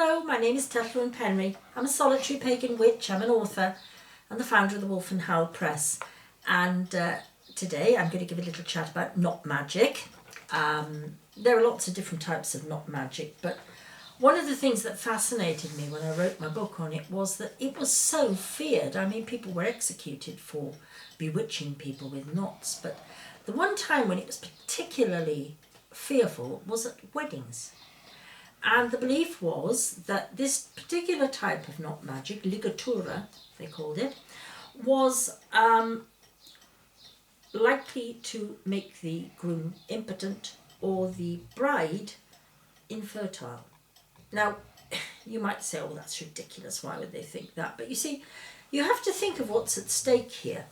Hello, my name is Tylluan. I'm a solitary pagan witch, I'm an author and the founder of the Wolfenhowle Press. And today I'm going to give a little chat about Knot Magick. There are lots of different types of Knot Magick, but one of the things that fascinated me when I wrote my book on it was that it was so feared. I mean, people were executed for bewitching people with knots, but the one time when it was particularly fearful was at weddings. And the belief was that this particular type of knot magic, ligatura, they called it, was likely to make the groom impotent or the bride infertile. Now, you might say, oh, that's ridiculous, why would they think that? But you see, you have to think of what's at stake here.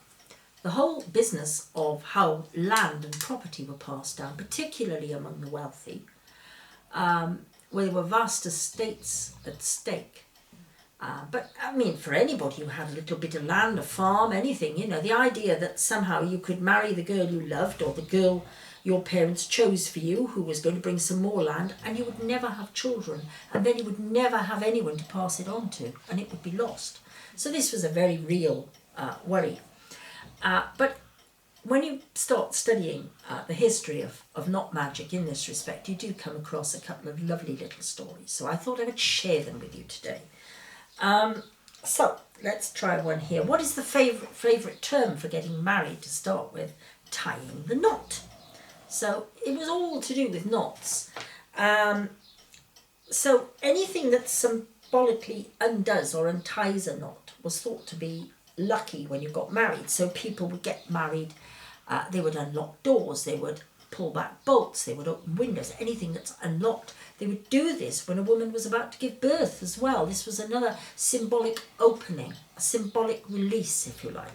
The whole business of how land and property were passed down, particularly among the wealthy, where there were vast estates at stake. But I mean, for anybody who had a little bit of land, a farm, anything, you know, the idea that somehow you could marry the girl you loved or the girl your parents chose for you who was going to bring some more land, and you would never have children, and then you would never have anyone to pass it on to, and it would be lost. So this was a very real worry. But when you start studying the history of knot magic in this respect, you do come across a couple of lovely little stories. So I thought I would share them with you today. So let's try one here. What is the favourite term for getting married to start with? Tying the knot. So it was all to do with knots. So anything that symbolically undoes or unties a knot was thought to be lucky when you got married. So people would get married, they would unlock doors, they would pull back bolts, they would open windows, anything that's unlocked. They would do this when a woman was about to give birth as well. This was another symbolic opening, a symbolic release, if you like.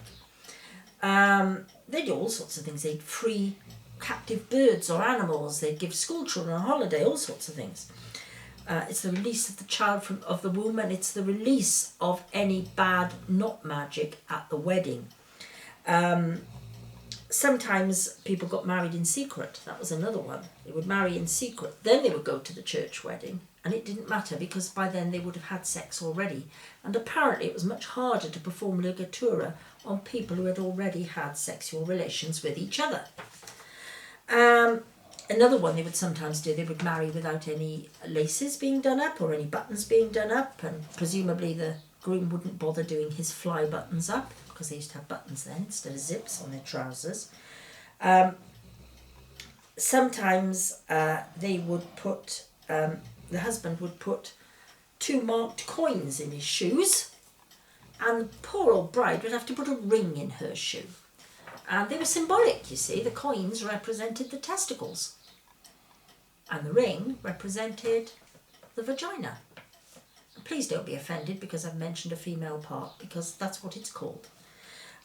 They do all sorts of things. They'd free captive birds or animals, they'd give school children a holiday, all sorts of things. It's the release of the child of the womb, and it's the release of any bad knot magic at the wedding. Sometimes people got married in secret. That was another one. They would marry in secret. Then they would go to the church wedding, and it didn't matter because by then they would have had sex already. And apparently it was much harder to perform ligatura on people who had already had sexual relations with each other. Another one they would sometimes do, they would marry without any laces being done up or any buttons being done up, and presumably the groom wouldn't bother doing his fly buttons up because they used to have buttons then instead of zips on their trousers. Sometimes they would put, the husband would put 2 marked coins in his shoes, and the poor old bride would have to put a ring in her shoe. And they were symbolic, you see. The coins represented the testicles, and the ring represented the vagina. And please don't be offended because I've mentioned a female part, because that's what it's called.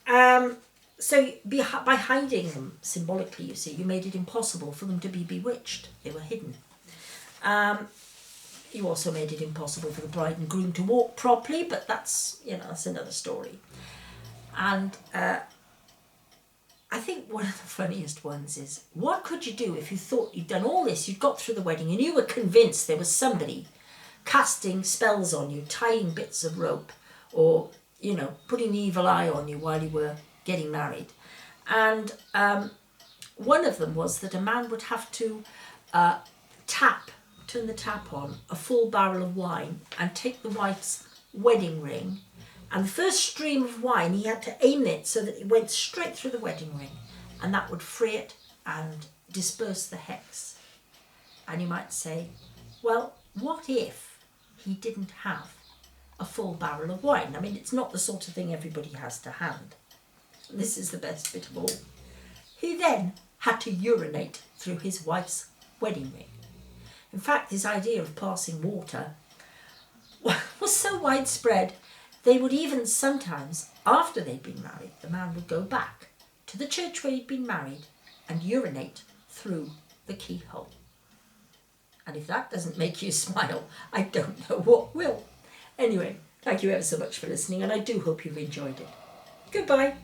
So by hiding them symbolically, you see, you made it impossible for them to be bewitched. They were hidden. You also made it impossible for the bride and groom to walk properly, but that's, you know, that's another story. And I think one of the funniest ones is, what could you do if you thought you'd done all this, you'd got through the wedding, and you were convinced there was somebody casting spells on you, tying bits of rope, or, you know, putting the evil eye on you while you were getting married. And one of them was that a man would have to turn the tap on a full barrel of wine and take the wife's wedding ring, and the first stream of wine, he had to aim it so that it went straight through the wedding ring, and that would free it and disperse the hex. And you might say, well, what if he didn't have a full barrel of wine? I mean, it's not the sort of thing everybody has to hand. This is the best bit of all. He then had to urinate through his wife's wedding ring. In fact, this idea of passing water was so widespread, they would even sometimes, after they'd been married, the man would go back to the church where he'd been married and urinate through the keyhole. And if that doesn't make you smile, I don't know what will. Anyway, thank you ever so much for listening, and I do hope you've enjoyed it. Goodbye.